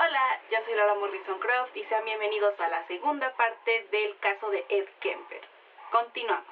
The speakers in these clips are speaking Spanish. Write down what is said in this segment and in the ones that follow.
Hola, yo soy Laura Morrison Croft y sean bienvenidos a la segunda parte del caso de Ed Kemper. Continuamos.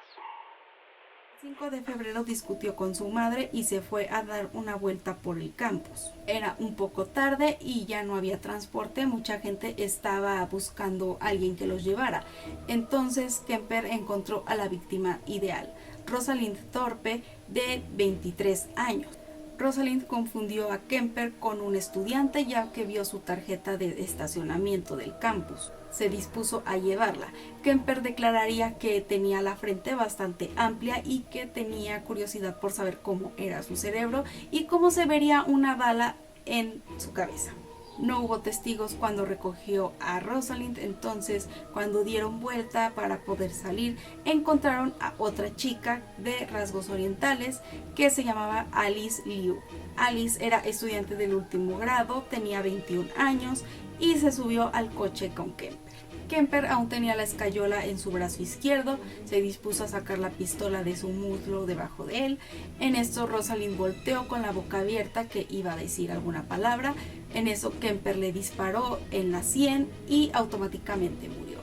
El 5 de febrero discutió con su madre y se fue a dar una vuelta por el campus. Era un poco tarde y ya no había transporte, mucha gente estaba buscando a alguien que los llevara. Entonces Kemper encontró a la víctima ideal, Rosalind Thorpe, de 23 años. Rosalind confundió a Kemper con un estudiante ya que vio su tarjeta de estacionamiento del campus. Se dispuso a llevarla. Kemper declararía que tenía la frente bastante amplia y que tenía curiosidad por saber cómo era su cerebro y cómo se vería una bala en su cabeza. No hubo testigos cuando recogió a Rosalind, entonces cuando dieron vuelta para poder salir, encontraron a otra chica de rasgos orientales que se llamaba Alice Liu. Alice era estudiante del último grado, tenía 21 años y se subió al coche con Kemper. Kemper aún tenía la escayola en su brazo izquierdo, se dispuso a sacar la pistola de su muslo debajo de él. En esto Rosalind volteó con la boca abierta que iba a decir alguna palabra. En eso Kemper le disparó en la sien y automáticamente murió.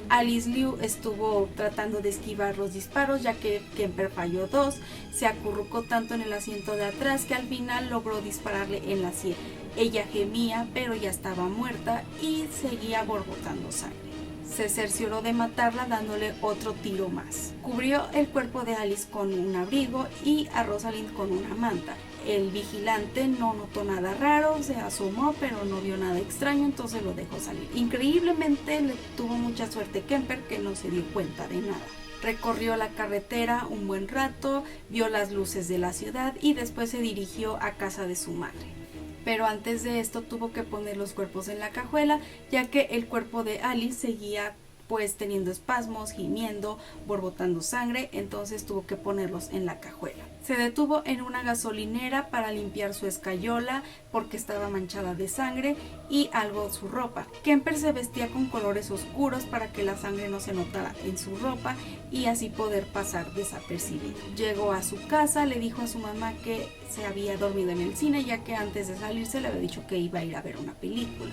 Alice Liu estuvo tratando de esquivar los disparos ya que Kemper falló dos, se acurrucó tanto en el asiento de atrás que al final logró dispararle en la sien. Ella gemía pero ya estaba muerta y seguía borbotando sangre. Se cercioró de matarla dándole otro tiro más. Cubrió el cuerpo de Alice con un abrigo y a Rosalind con una manta. El vigilante no notó nada raro, se asomó pero no vio nada extraño, entonces lo dejó salir. Increíblemente le tuvo mucha suerte Kemper, que no se dio cuenta de nada. Recorrió la carretera un buen rato, vio las luces de la ciudad y después se dirigió a casa de su madre. Pero antes de esto tuvo que poner los cuerpos en la cajuela, ya que el cuerpo de Alice seguía pues teniendo espasmos, gimiendo, borbotando sangre, entonces tuvo que ponerlos en la cajuela. Se detuvo en una gasolinera para limpiar su escayola porque estaba manchada de sangre y algo su ropa. Kemper se vestía con colores oscuros para que la sangre no se notara en su ropa y así poder pasar desapercibido. Llegó a su casa, le dijo a su mamá que se había dormido en el cine ya que antes de salirse le había dicho que iba a ir a ver una película.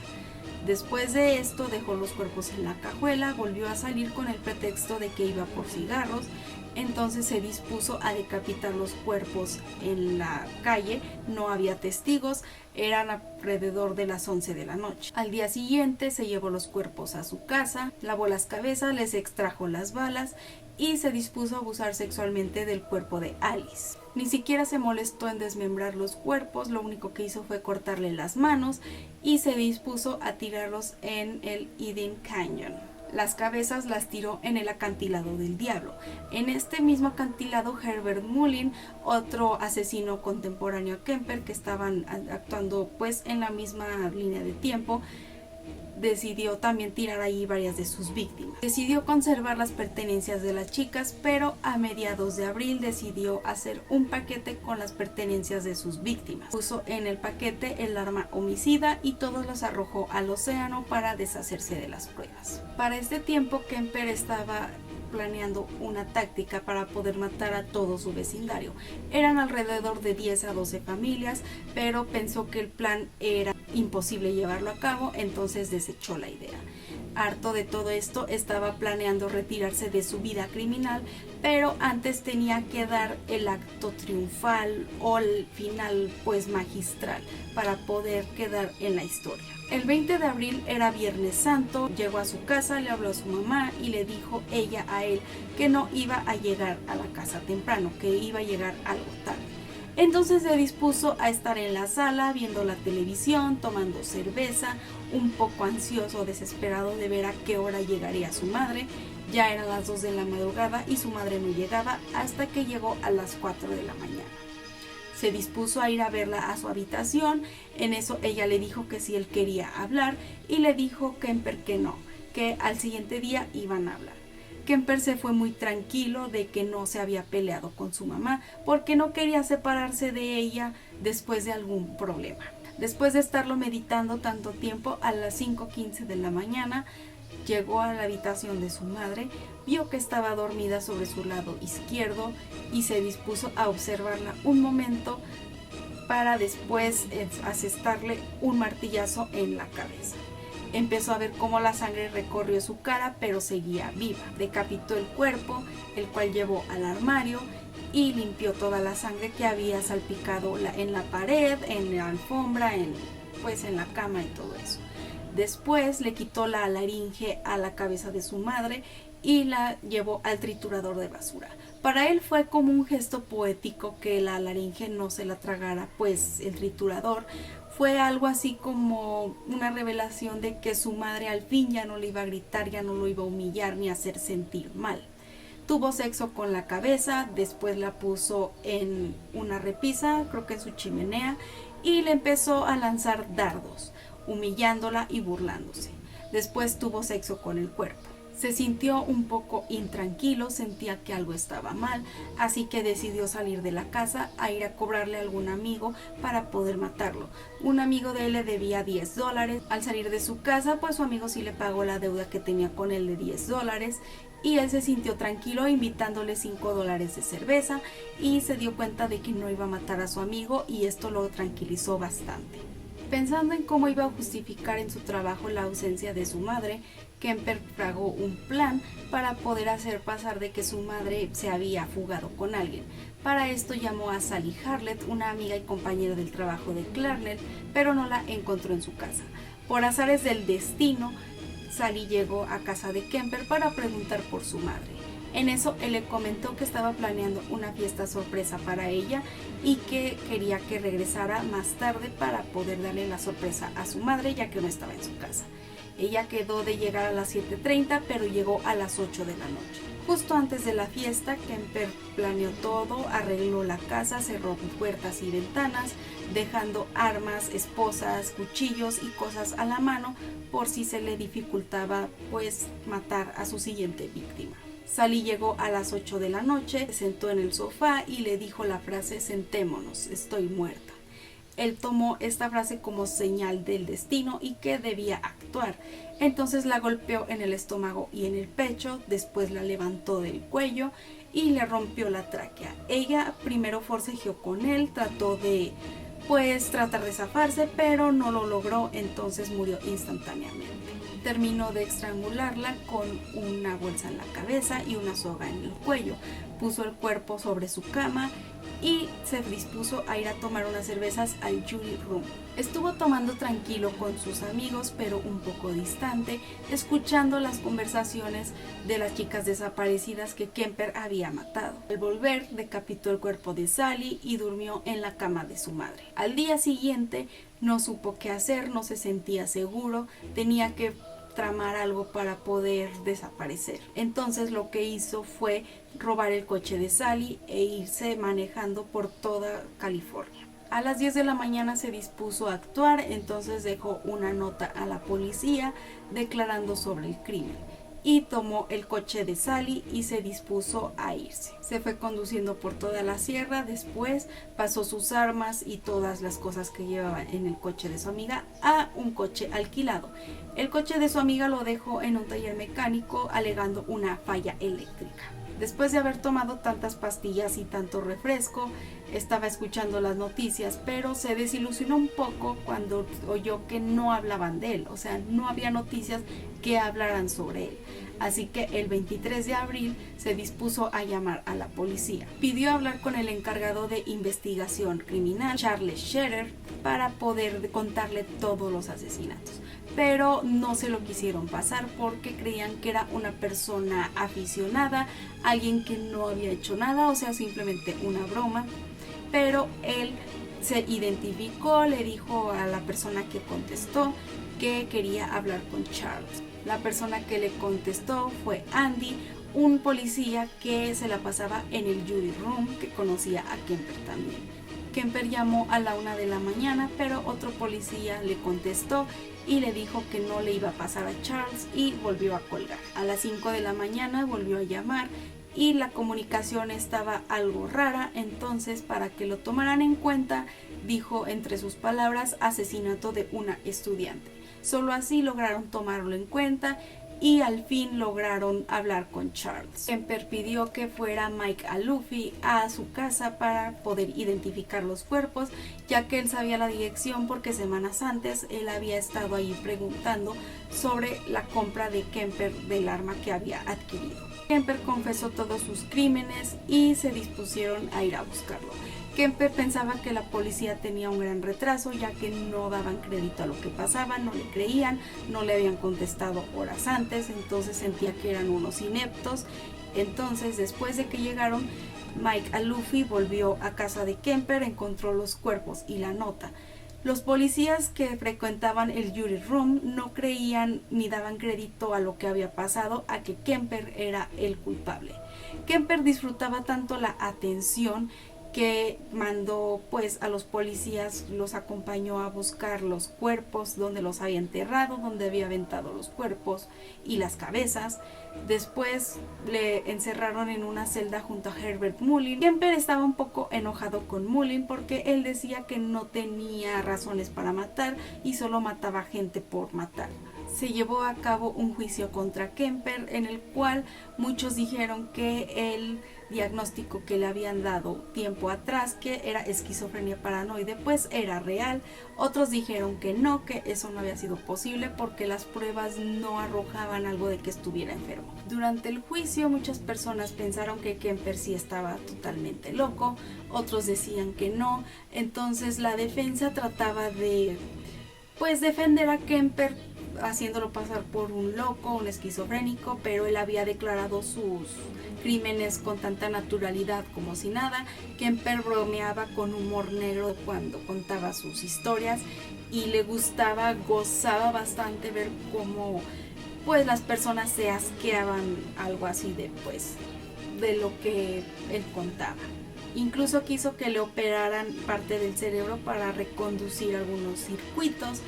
Después de esto dejó los cuerpos en la cajuela, volvió a salir con el pretexto de que iba por cigarros, entonces se dispuso a decapitar los cuerpos en la calle, no había testigos, eran alrededor de las 11 de la noche. Al día siguiente se llevó los cuerpos a su casa, lavó las cabezas, les extrajo las balas y se dispuso a abusar sexualmente del cuerpo de Alice. Ni siquiera se molestó en desmembrar los cuerpos, lo único que hizo fue cortarle las manos y se dispuso a tirarlos en el Eden Canyon. Las cabezas las tiró en el acantilado del diablo. En este mismo acantilado Herbert Mullin, otro asesino contemporáneo a Kemper que estaban actuando pues en la misma línea de tiempo, decidió también tirar ahí varias de sus víctimas. Decidió conservar las pertenencias de las chicas, pero a mediados de abril decidió hacer un paquete con las pertenencias de sus víctimas. Puso en el paquete el arma homicida y todos los arrojó al océano para deshacerse de las pruebas. Para este tiempo Kemper estaba planeando una táctica para poder matar a todo su vecindario. Eran alrededor de 10 a 12 familias, pero pensó que el plan era imposible llevarlo a cabo, entonces desechó la idea. Harto de todo esto, estaba planeando retirarse de su vida criminal, pero antes tenía que dar el acto triunfal o el final pues magistral para poder quedar en la historia. El 20 de abril era Viernes Santo, llegó a su casa, le habló a su mamá y le dijo ella a él que no iba a llegar a la casa temprano, que iba a llegar algo tarde. Entonces se dispuso a estar en la sala viendo la televisión, tomando cerveza, un poco ansioso, desesperado de ver a qué hora llegaría su madre. Ya eran las 2 de la madrugada y su madre no llegaba hasta que llegó a las 4 de la mañana. Se dispuso a ir a verla a su habitación, en eso ella le dijo que si él quería hablar y le dijo Kemper que no, que al siguiente día iban a hablar. Kemper se fue muy tranquilo de que no se había peleado con su mamá porque no quería separarse de ella después de algún problema. Después de estarlo meditando tanto tiempo, a las 5:15 de la mañana llegó a la habitación de su madre, vio que estaba dormida sobre su lado izquierdo y se dispuso a observarla un momento para después asestarle un martillazo en la cabeza. Empezó a ver cómo la sangre recorrió su cara, pero seguía viva. Decapitó el cuerpo, el cual llevó al armario y limpió toda la sangre que había salpicado en la pared, en la alfombra, en la cama y todo eso. Después le quitó la laringe a la cabeza de su madre y la llevó al triturador de basura. Para él fue como un gesto poético que la laringe no se la tragara, pues el triturador fue algo así como una revelación de que su madre al fin ya no le iba a gritar, ya no lo iba a humillar ni a hacer sentir mal. Tuvo sexo con la cabeza, después la puso en una repisa, creo que en su chimenea, y le empezó a lanzar dardos, humillándola y burlándose. Después tuvo sexo con el cuerpo. Se sintió un poco intranquilo, sentía que algo estaba mal, así que decidió salir de la casa a ir a cobrarle a algún amigo para poder matarlo. Un amigo de él le debía $10. Al salir de su casa, pues su amigo sí le pagó la deuda que tenía con él de $10 y él se sintió tranquilo invitándole $5 de cerveza y se dio cuenta de que no iba a matar a su amigo y esto lo tranquilizó bastante. Pensando en cómo iba a justificar en su trabajo la ausencia de su madre, Kemper fragó un plan para poder hacer pasar de que su madre se había fugado con alguien. Para esto llamó a Sally Harlett, una amiga y compañera del trabajo de Clarnell, pero no la encontró en su casa. Por azares del destino, Sally llegó a casa de Kemper para preguntar por su madre. En eso él le comentó que estaba planeando una fiesta sorpresa para ella y que quería que regresara más tarde para poder darle la sorpresa a su madre ya que no estaba en su casa. Ella quedó de llegar a las 7:30 pero llegó a las 8 de la noche. Justo antes de la fiesta, Kemper planeó todo, arregló la casa, cerró puertas y ventanas, dejando armas, esposas, cuchillos y cosas a la mano por si se le dificultaba pues matar a su siguiente víctima. Sally llegó a las 8 de la noche, se sentó en el sofá y le dijo la frase "sentémonos, estoy muerta". Él tomó esta frase como señal del destino y que debía actuar. Entonces la golpeó en el estómago y en el pecho, después la levantó del cuello y le rompió la tráquea. Ella primero forcejeó con él, trató de tratar de zafarse, pero no lo logró, entonces murió instantáneamente. Terminó de estrangularla con una bolsa en la cabeza y una soga en el cuello. Puso el cuerpo sobre su cama y se dispuso a ir a tomar unas cervezas al Jury Room. Estuvo tomando tranquilo con sus amigos, pero un poco distante, escuchando las conversaciones de las chicas desaparecidas que Kemper había matado. Al volver, decapitó el cuerpo de Sally y durmió en la cama de su madre. Al día siguiente no supo qué hacer, no se sentía seguro, tenía que tramar algo para poder desaparecer. Entonces lo que hizo fue robar el coche de Sally e irse manejando por toda California. A las 10 de la mañana se dispuso a actuar, entonces dejó una nota a la policía declarando sobre el crimen y tomó el coche de Sally y se dispuso a irse. Se fue conduciendo por toda la sierra, después pasó sus armas y todas las cosas que llevaba en el coche de su amiga a un coche alquilado. El coche de su amiga lo dejó en un taller mecánico alegando una falla eléctrica. Después de haber tomado tantas pastillas y tanto refresco, estaba escuchando las noticias, pero se desilusionó un poco cuando oyó que no hablaban de él, o sea, no había noticias que hablaran sobre él. Así que el 23 de abril se dispuso a llamar a la policía. Pidió hablar con el encargado de investigación criminal, Charles Scherer, para poder contarle todos los asesinatos. Pero no se lo quisieron pasar porque creían que era una persona aficionada, alguien que no había hecho nada, o sea, simplemente una broma. Pero él se identificó, le dijo a la persona que contestó que quería hablar con Charles. La persona que le contestó fue Andy, un policía que se la pasaba en el Jury Room, que conocía a Kemper también. Kemper llamó a la 1 de la mañana, pero otro policía le contestó y le dijo que no le iba a pasar a Charles y volvió a colgar. A las 5 de la mañana volvió a llamar y la comunicación estaba algo rara, entonces para que lo tomaran en cuenta dijo entre sus palabras asesinato de una estudiante. Solo así lograron tomarlo en cuenta y al fin lograron hablar con Charles. Kemper pidió que fuera Mike Aluffi a su casa para poder identificar los cuerpos, ya que él sabía la dirección porque semanas antes él había estado ahí preguntando sobre la compra de Kemper del arma que había adquirido. Kemper confesó todos sus crímenes y se dispusieron a ir a buscarlo. Kemper pensaba que la policía tenía un gran retraso, ya que no daban crédito a lo que pasaba, no le creían, no le habían contestado horas antes, entonces sentía que eran unos ineptos. Entonces, después de que llegaron, Mike Aluffi volvió a casa de Kemper, encontró los cuerpos y la nota. Los policías que frecuentaban el jury room no creían ni daban crédito a lo que había pasado, a que Kemper era el culpable. Kemper disfrutaba tanto la atención que mandó pues a los policías, los acompañó a buscar los cuerpos, donde los había enterrado, donde había aventado los cuerpos y las cabezas. Después le encerraron en una celda junto a Herbert Mullin. Kemper estaba un poco enojado con Mullin porque él decía que no tenía razones para matar y solo mataba gente por matar. Se llevó a cabo un juicio contra Kemper en el cual muchos dijeron que el diagnóstico que le habían dado tiempo atrás, que era esquizofrenia paranoide, pues era real. Otros dijeron que no, que eso no había sido posible porque las pruebas no arrojaban algo de que estuviera enfermo. Durante el juicio muchas personas pensaron que Kemper sí estaba totalmente loco, otros decían que no. Entonces la defensa trataba de pues defender a Kemper haciéndolo pasar por un loco, un esquizofrénico, pero él había declarado sus crímenes con tanta naturalidad como si nada. Kemper bromeaba con humor negro cuando contaba sus historias y le gustaba, gozaba bastante ver cómo pues las personas se asqueaban, algo así de lo que él contaba. Incluso quiso que le operaran parte del cerebro para reconducir algunos circuitos.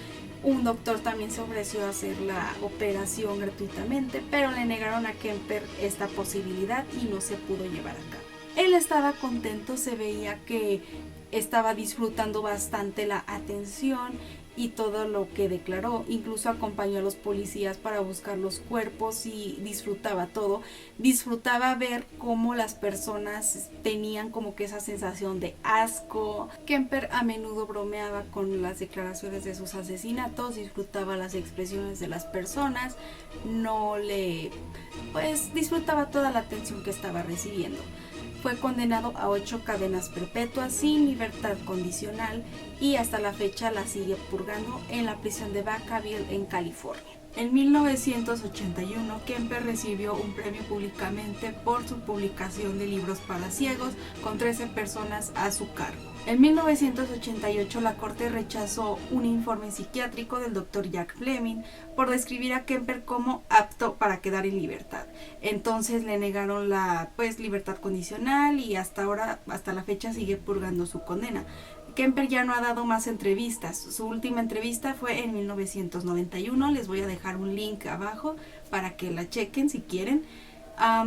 Un doctor también se ofreció a hacer la operación gratuitamente, pero le negaron a Kemper esta posibilidad y no se pudo llevar a cabo. Él estaba contento, se veía que estaba disfrutando bastante la atención y todo lo que declaró. Incluso acompañó a los policías para buscar los cuerpos y disfrutaba todo. Disfrutaba ver cómo las personas tenían como que esa sensación de asco. Kemper a menudo bromeaba con las declaraciones de sus asesinatos, disfrutaba las expresiones de las personas, disfrutaba toda la atención que estaba recibiendo. Fue condenado a 8 cadenas perpetuas sin libertad condicional y hasta la fecha la sigue purgando en la prisión de Vacaville en California. En 1981, Kemper recibió un premio públicamente por su publicación de libros para ciegos con 13 personas a su cargo. En 1988, la corte rechazó un informe psiquiátrico del Dr. Jack Fleming por describir a Kemper como apto para quedar en libertad. Entonces le negaron la libertad condicional y hasta la fecha sigue purgando su condena. Kemper ya no ha dado más entrevistas. Su última entrevista fue en 1991. Les voy a dejar un link abajo para que la chequen si quieren.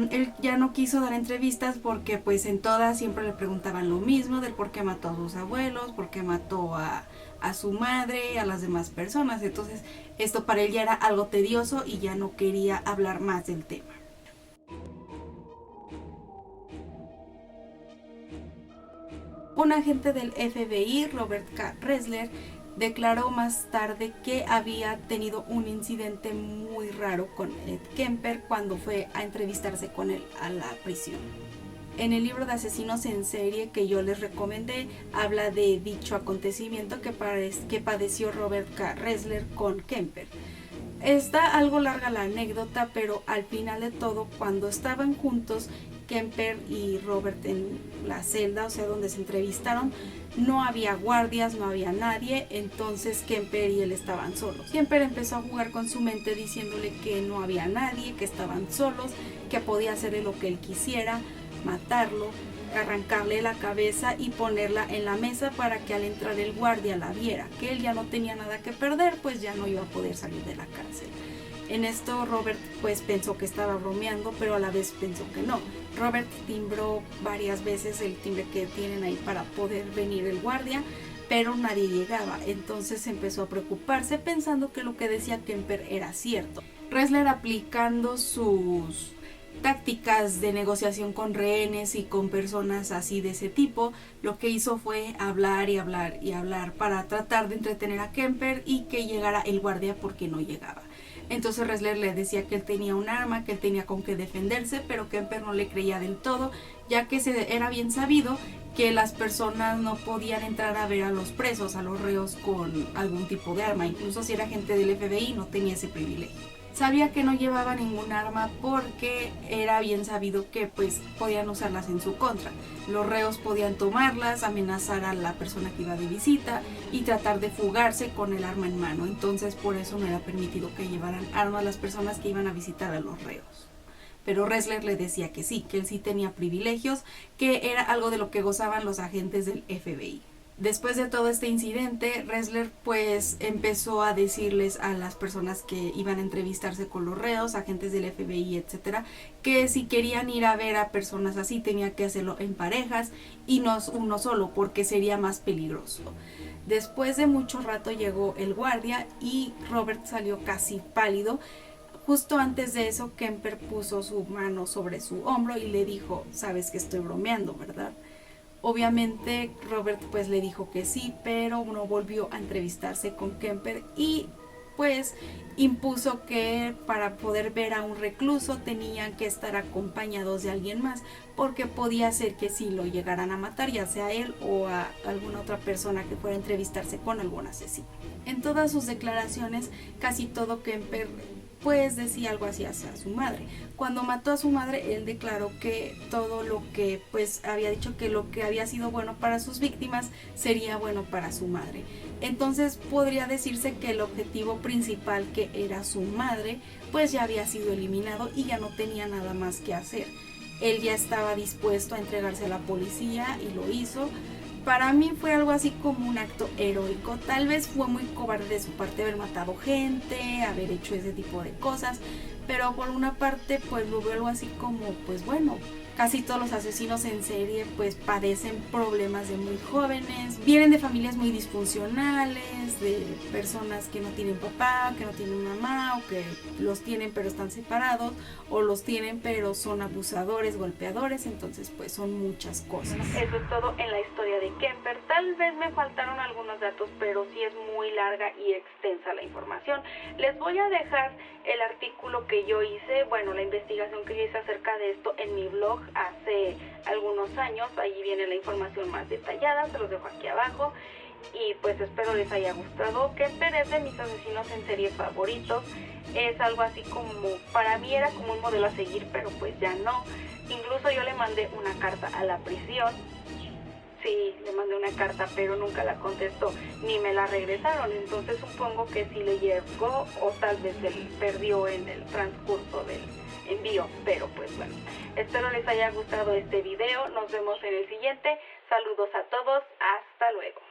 Él ya no quiso dar entrevistas porque pues en todas siempre le preguntaban lo mismo del por qué mató a sus abuelos, por qué mató a su madre, a las demás personas. Entonces esto para él ya era algo tedioso y ya no quería hablar más del tema. Un agente del FBI, Robert K. Ressler, declaró más tarde que había tenido un incidente muy raro con Ed Kemper cuando fue a entrevistarse con él a la prisión. En el libro de Asesinos en Serie que yo les recomendé, habla de dicho acontecimiento que padeció Robert K. Ressler con Kemper. Está algo larga la anécdota, pero al final de todo, cuando estaban juntos, Kemper y Robert en la celda, o sea, donde se entrevistaron, no había guardias, no había nadie, entonces Kemper y él estaban solos. Kemper empezó a jugar con su mente diciéndole que no había nadie, que estaban solos, que podía hacerle lo que él quisiera, matarlo, arrancarle la cabeza y ponerla en la mesa para que al entrar el guardia la viera, que él ya no tenía nada que perder, pues ya no iba a poder salir de la cárcel. En esto Robert pues pensó que estaba bromeando, pero a la vez pensó que no. Robert timbró varias veces el timbre que tienen ahí para poder venir el guardia, pero nadie llegaba. Entonces empezó a preocuparse pensando que lo que decía Kemper era cierto. Ressler, aplicando sus tácticas de negociación con rehenes y con personas así de ese tipo, lo que hizo fue hablar y hablar y hablar para tratar de entretener a Kemper y que llegara el guardia, porque no llegaba. Entonces Ressler le decía que él tenía un arma, que él tenía con qué defenderse, pero Kemper no le creía del todo, ya que era bien sabido que las personas no podían entrar a ver a los presos, a los reos, con algún tipo de arma. Incluso si era gente del FBI no tenía ese privilegio. Sabía que no llevaba ningún arma porque era bien sabido que pues podían usarlas en su contra. Los reos podían tomarlas, amenazar a la persona que iba de visita y tratar de fugarse con el arma en mano. Entonces por eso no era permitido que llevaran armas las personas que iban a visitar a los reos. Pero Ressler le decía que sí, que él sí tenía privilegios, que era algo de lo que gozaban los agentes del FBI. Después de todo este incidente, Ressler pues empezó a decirles a las personas que iban a entrevistarse con los reos, agentes del FBI, etcétera, que si querían ir a ver a personas así tenía que hacerlo en parejas y no uno solo, porque sería más peligroso. Después de mucho rato llegó el guardia y Robert salió casi pálido. Justo antes de eso, Kemper puso su mano sobre su hombro y le dijo: sabes que estoy bromeando, ¿verdad? Obviamente Robert pues le dijo que sí, pero no volvió a entrevistarse con Kemper y pues impuso que para poder ver a un recluso tenían que estar acompañados de alguien más, porque podía ser que sí lo llegaran a matar, ya sea él o a alguna otra persona que fuera a entrevistarse con algún asesino. En todas sus declaraciones, casi todo Kemper pues decía algo así hacia su madre. Cuando mató a su madre, él declaró que todo lo que pues había dicho, que lo que había sido bueno para sus víctimas sería bueno para su madre. Entonces podría decirse que el objetivo principal, que era su madre, pues ya había sido eliminado y ya no tenía nada más que hacer. Él ya estaba dispuesto a entregarse a la policía y lo hizo. Para mí fue algo así como un acto heroico. Tal vez fue muy cobarde de su parte haber matado gente, haber hecho ese tipo de cosas, pero por una parte pues lo veo algo así como, pues bueno, casi todos los asesinos en serie pues padecen problemas de muy jóvenes, vienen de familias muy disfuncionales, de personas que no tienen papá, que no tienen mamá, o que los tienen pero están separados, o los tienen pero son abusadores, golpeadores. Entonces pues son muchas cosas. Eso es todo en la historia de Kemper. Tal vez me faltaron algunos datos, pero sí es muy larga y extensa la información. Les voy a dejar el artículo que yo hice, bueno, la investigación que yo hice acerca de esto en mi blog hace algunos años. Allí viene la información más detallada, se los dejo aquí abajo. Y pues espero les haya gustado. Kemper es de mis asesinos en serie favoritos. Es algo así como, para mí era como un modelo a seguir, pero pues ya no. Incluso yo le mandé una carta a la prisión. Sí, le mandé una carta, pero nunca la contestó, ni me la regresaron. Entonces supongo que sí le llegó, o tal vez se perdió en el transcurso del envío. Pero pues bueno, espero les haya gustado este video. Nos vemos en el siguiente. Saludos a todos, hasta luego.